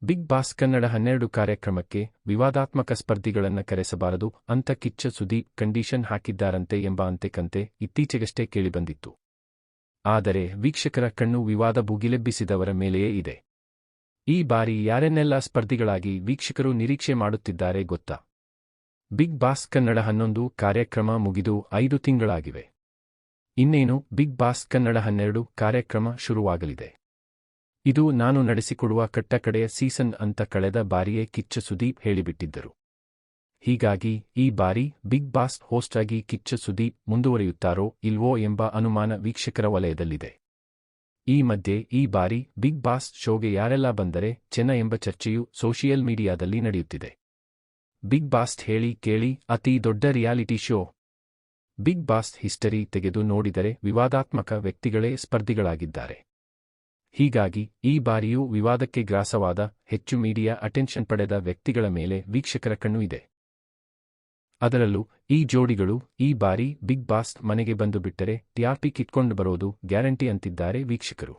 Big boss Kannada 12 ಕಾರ್ಯಕ್ರಮಕ್ಕೆ ವಿವಾದಾತ್ಮಕ ಸ್ಪರ್ಧಿಗಳನ್ನ ಕರೆಸಬಾರದು ಅಂತ ಕಿಚ್ಚ ಸುದೀಪ್ ಕಂಡೀಷನ್ ಹಾಕಿದ್ದಾರಂತೆ ಎಂಬ ಅಂತೆಕಂತೆ ಇತ್ತೀಚೆಗಷ್ಟೇ ಕೇಳಿಬಂದಿತ್ತು. ಆದರೆ ವೀಕ್ಷಕರ ಕಣ್ಣು ವಿವಾದ ಭುಗಿಲೆಬ್ಬಿಸಿದವರ ಮೇಲೆಯೇ ಇದೆ. ಈ ಬಾರಿ ಯಾರನ್ನೆಲ್ಲ ಸ್ಪರ್ಧಿಗಳಾಗಿ ವೀಕ್ಷಕರು ನಿರೀಕ್ಷೆ ಮಾಡುತ್ತಿದ್ದಾರೆ ಗೊತ್ತಾ? ಬಿಗ್ ಬಾಸ್ ಕನ್ನಡ 11 ಕಾರ್ಯಕ್ರಮ ಮುಗಿದು 5 ತಿಂಗಳಾಗಿವೆ. ಇನ್ನೇನು ಬಿಗ್ ಬಾಸ್ ಕನ್ನಡ 12 ಕಾರ್ಯಕ್ರಮ ಶುರುವಾಗಲಿದೆ. ಇದು ನಾನು ನಡೆಸಿಕೊಡುವ ಕಟ್ಟಕಡೆಯ ಸೀಸನ್ ಅಂತ ಕಳೆದ ಬಾರಿಯೇ ಕಿಚ್ಚ ಸುದೀಪ್ ಹೇಳಿಬಿಟ್ಟಿದ್ದರು. ಹೀಗಾಗಿ ಈ ಬಾರಿ ಬಿಗ್ ಬಾಸ್ ಹೋಸ್ಟ್ ಆಗಿ ಕಿಚ್ಚ ಸುದೀಪ್ ಮುಂದುವರಿಯುತ್ತಾರೋ ಇಲ್ವೋ ಎಂಬ ಅನುಮಾನ ವೀಕ್ಷಕರ ವಲಯದಲ್ಲಿದೆ. ಈ ಮಧ್ಯೆ ಈ ಬಾರಿ ಬಿಗ್ ಬಾಸ್ ಶೋಗೆ ಯಾರೆಲ್ಲ ಬಂದರೆ ಚೆನ್ನ ಎಂಬ ಚರ್ಚೆಯು ಸೋಷಿಯಲ್ ಮೀಡಿಯಾದಲ್ಲಿ ನಡೆಯುತ್ತಿದೆ. ಬಿಗ್ ಬಾಸ್ ಹೇಳಿ ಕೇಳಿ ಅತಿ ದೊಡ್ಡ reality show. Bigg Boss history ತೆಗೆದು ನೋಡಿದರೆ ವಿವಾದಾತ್ಮಕ ವ್ಯಕ್ತಿಗಳೇ ಸ್ಪರ್ಧಿಗಳಾಗಿದ್ದಾರೆ. ಹೀಗಾಗಿ ಈ ಬಾರಿಯೂ ವಿವಾದಕ್ಕೆ ಗ್ರಾಸವಾದ ಹೆಚ್ಚು ಮೀಡಿಯಾ ಅಟೆನ್ಷನ್ ಪಡೆದ ವ್ಯಕ್ತಿಗಳ ಮೇಲೆ ವೀಕ್ಷಕರ ಕಣ್ಣು ಇದೆ. ಅದರಲ್ಲೂ ಈ ಜೋಡಿಗಳು ಈ ಬಾರಿ ಬಿಗ್ ಬಾಸ್ ಮನೆಗೆ ಬಂದು ಬಿಟ್ಟರೆ ಟಿಆರ್ಪಿ ಕಿತ್ಕೊಂಡು ಬರೋದು ಗ್ಯಾರಂಟಿ ಅಂತಿದ್ದಾರೆ ವೀಕ್ಷಕರು.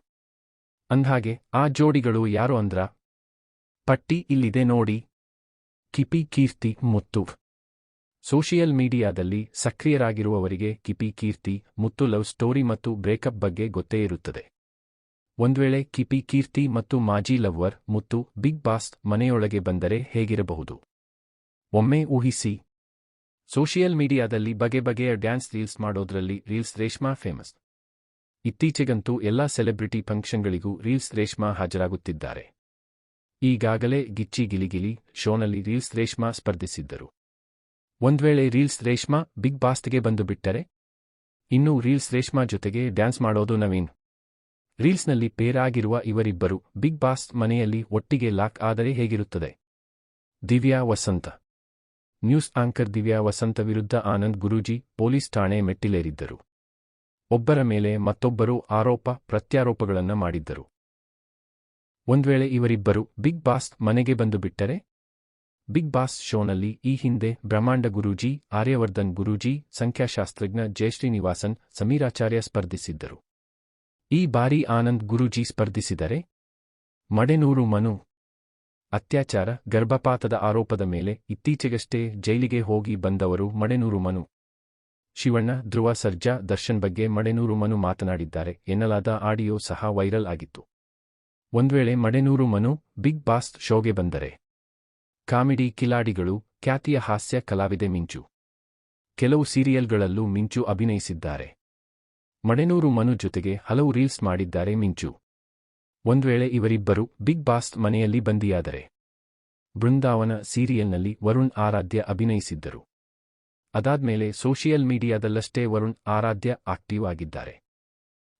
ಅಂದ್ಹಾಗೆ ಆ ಜೋಡಿಗಳು ಯಾರು ಅಂದ್ರ? ಪಟ್ಟಿ ಇಲ್ಲಿದೆ ನೋಡಿ. ಕಿಪಿ ಕೀರ್ತಿ ಮುತ್ತು. ಸೋಷಿಯಲ್ ಮೀಡಿಯಾದಲ್ಲಿ ಸಕ್ರಿಯರಾಗಿರುವವರಿಗೆ ಕಿಪಿ ಕೀರ್ತಿ ಮುತ್ತು ಲವ್ ಸ್ಟೋರಿ ಮತ್ತು ಬ್ರೇಕಪ್ ಬಗ್ಗೆ ಗೊತ್ತೇ ಇರುತ್ತದೆ. ಒಂದ್ವೇಳೆ ಕಿಪಿ ಕೀರ್ತಿ ಮತ್ತು ಮಾಜಿ ಲವ್ವರ್ ಮುತ್ತು ಬಿಗ್ ಬಾಸ್ ಮನೆಯೊಳಗೆ ಬಂದರೆ ಹೇಗಿರಬಹುದು? ಒಮ್ಮೆ ಊಹಿಸಿ. ಸೋಷಿಯಲ್ ಮೀಡಿಯಾದಲ್ಲಿ ಬಗೆ ಬಗೆಯ ಡ್ಯಾನ್ಸ್ ರೀಲ್ಸ್ ಮಾಡೋದ್ರಲ್ಲಿ ರೀಲ್ಸ್ ರೇಷ್ಮಾ ಫೇಮಸ್. ಇತ್ತೀಚೆಗಂತೂ ಎಲ್ಲಾ ಸೆಲೆಬ್ರಿಟಿ ಫಂಕ್ಷನ್ಗಳಿಗೂ ರೀಲ್ಸ್ ರೇಷ್ಮಾ ಹಾಜರಾಗುತ್ತಿದ್ದಾರೆ. ಈಗಾಗಲೇ ಗಿಚ್ಚಿ ಗಿಲಿಗಿಲಿ ಶೋನಲ್ಲಿ ರೀಲ್ಸ್ ರೇಷ್ಮಾ ಸ್ಪರ್ಧಿಸಿದ್ದರು. ಒಂದ್ವೇಳೆ ರೀಲ್ಸ್ ರೇಷ್ಮಾ ಬಿಗ್ ಬಾಸ್ಗೆ ಬಂದು ಬಿಟ್ಟರೆ? ಇನ್ನು ರೀಲ್ಸ್ ರೇಷ್ಮಾ ಜೊತೆಗೆ ಡ್ಯಾನ್ಸ್ ಮಾಡೋದು ನವೀನ್. ರೀಲ್ಸ್ನಲ್ಲಿ ಪೇರ್ ಆಗಿರುವ ಇವರಿಬ್ಬರು ಬಿಗ್ ಬಾಸ್ ಮನೆಯಲ್ಲಿ ಒಟ್ಟಿಗೆ ಲಾಕ್ ಆದರೆ ಹೇಗಿರುತ್ತದೆ? ದಿವ್ಯಾ ವಸಂತ. ನ್ಯೂಸ್ ಆಂಕರ್ ದಿವ್ಯಾ ವಸಂತ ವಿರುದ್ಧ ಆನಂದ್ ಗುರೂಜಿ ಪೊಲೀಸ್ ಠಾಣೆ ಮೆಟ್ಟಿಲೇರಿದ್ದರು. ಒಬ್ಬರ ಮೇಲೆ ಮತ್ತೊಬ್ಬರು ಆರೋಪ ಪ್ರತ್ಯಾರೋಪಗಳನ್ನ ಮಾಡಿದ್ದರು. ಒಂದ್ವೇಳೆ ಇವರಿಬ್ಬರು ಬಿಗ್ ಬಾಸ್ ಮನೆಗೆ ಬಂದು ಬಿಟ್ಟರೆ? ಬಿಗ್ ಬಾಸ್ ಶೋನಲ್ಲಿ ಈ ಹಿಂದೆ ಬ್ರಹ್ಮಾಂಡ ಗುರೂಜಿ, ಆರ್ಯವರ್ಧನ್ ಗುರೂಜಿ, ಸಂಖ್ಯಾಶಾಸ್ತ್ರಜ್ಞ ಜಯಶ್ರೀನಿವಾಸನ್, ಸಮೀರಾಚಾರ್ಯ ಸ್ಪರ್ಧಿಸಿದ್ದರು. ಈ ಬಾರಿ ಆನಂದ್ ಗುರೂಜಿ ಸ್ಪರ್ಧಿಸಿದರೆ? ಮಡೆನೂರು ಮನು. ಅತ್ಯಾಚಾರ, ಗರ್ಭಪಾತದ ಆರೋಪದ ಮೇಲೆ ಇತ್ತೀಚೆಗಷ್ಟೇ ಜೈಲಿಗೆ ಹೋಗಿ ಬಂದವರು ಮಡೆನೂರು ಮನು. ಶಿವಣ್ಣ, ಧ್ರುವ ಸರ್ಜಾ, ದರ್ಶನ್ ಬಗ್ಗೆ ಮಡೆನೂರು ಮನು ಮಾತನಾಡಿದ್ದಾರೆ ಎನ್ನಲಾದ ಆಡಿಯೋ ಸಹ ವೈರಲ್ ಆಗಿತ್ತು. ಒಂದ್ವೇಳೆ ಮಡೆನೂರು ಮನು ಬಿಗ್ ಬಾಸ್ ಶೋಗೆ ಬಂದರೆ? ಕಾಮಿಡಿ ಕಿಲಾಡಿಗಳು, ಖ್ಯಾತಿಯ ಹಾಸ್ಯ ಕಲಾವಿದೆ ಮಿಂಚು. ಕೆಲವು ಸೀರಿಯಲ್ಗಳಲ್ಲೂ ಮಿಂಚು ಅಭಿನಯಿಸಿದ್ದಾರೆ. ಮಡೆನೂರು ಮನು ಜೊತೆಗೆ ಹಲವು ರೀಲ್ಸ್ ಮಾಡಿದ್ದಾರೆ ಮಿಂಚು. ಒಂದ್ವೇಳೆ ಇವರಿಬ್ಬರು ಬಿಗ್ ಬಾಸ್ ಮನೆಯಲ್ಲಿ ಬಂದಿಯಾದರೆ? ಬೃಂದಾವನ ಸೀರಿಯಲ್ನಲ್ಲಿ ವರುಣ್ ಆರಾಧ್ಯ ಅಭಿನಯಿಸಿದ್ದರು. ಅದಾದ್ಮೇಲೆ ಸೋಷಿಯಲ್ ಮೀಡಿಯಾದಲ್ಲಷ್ಟೇ ವರುಣ್ ಆರಾಧ್ಯ ಆಕ್ಟಿವ್ ಆಗಿದ್ದಾರೆ.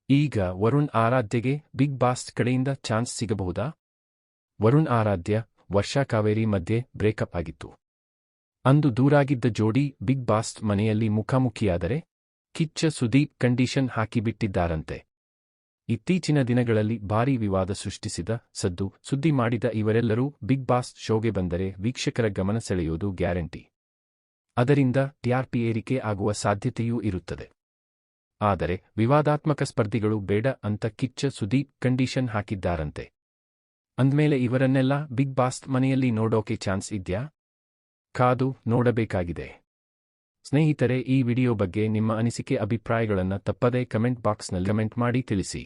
ಈಗ ವರುಣ್ ಆರಾಧ್ಯಗೆ ಬಿಗ್ ಬಾಸ್ ಕಡೆಯಿಂದ ಚಾನ್ಸ್ ಸಿಗಬಹುದಾ? ವರುಣ್ ಆರಾಧ್ಯ, ವರ್ಷಾ ಕಾವೇರಿ ಮಧ್ಯೆ ಬ್ರೇಕಪ್ ಆಗಿತ್ತು. ಅಂದು ದೂರಾಗಿದ್ದ ಜೋಡಿ ಬಿಗ್ ಬಾಸ್ ಮನೆಯಲ್ಲಿ ಮುಖಾಮುಖಿಯಾದರೆ? ಕಿಚ್ಚ ಸುದೀಪ್ ಕಂಡೀಷನ್ ಹಾಕಿಬಿಟ್ಟಿದ್ದಾರಂತೆ. ಇತ್ತೀಚಿನ ದಿನಗಳಲ್ಲಿ ಭಾರೀ ವಿವಾದ ಸೃಷ್ಟಿಸಿದ ಸದ್ದು ಸುದ್ದಿ ಮಾಡಿದ ಇವರೆಲ್ಲರೂ ಬಿಗ್ ಬಾಸ್ ಶೋಗೆ ಬಂದರೆ ವೀಕ್ಷಕರ ಗಮನ ಸೆಳೆಯೋದು ಗ್ಯಾರಂಟಿ. ಅದರಿಂದ ಟಿಆರ್ಪಿ ಏರಿಕೆ ಆಗುವ ಸಾಧ್ಯತೆಯೂ ಇರುತ್ತದೆ. ಆದರೆ ವಿವಾದಾತ್ಮಕ ಸ್ಪರ್ಧಿಗಳು ಬೇಡ ಅಂತ ಕಿಚ್ಚ ಸುದೀಪ್ ಕಂಡೀಷನ್ ಹಾಕಿದ್ದಾರಂತೆ. ಅಂದ್ಮೇಲೆ ಇವರನ್ನೆಲ್ಲ ಬಿಗ್ ಬಾಸ್ ಮನೆಯಲ್ಲಿ ನೋಡೋಕೆ ಚಾನ್ಸ್ ಇದ್ಯಾ? ಕಾದು ನೋಡಬೇಕಾಗಿದೆ. ಸ್ನೇಹಿತರೆ, ಈ ವಿಡಿಯೋ ಬಗ್ಗೆ ನಿಮ್ಮ ಅನಿಸಿಕೆ ಅಭಿಪ್ರಾಯಗಳನ್ನ ತಪ್ಪದೇ ಕಮೆಂಟ್ ಬಾಕ್ಸ್ನಲ್ಲಿ ಕಮೆಂಟ್ ಮಾಡಿ ತಿಳಿಸಿ.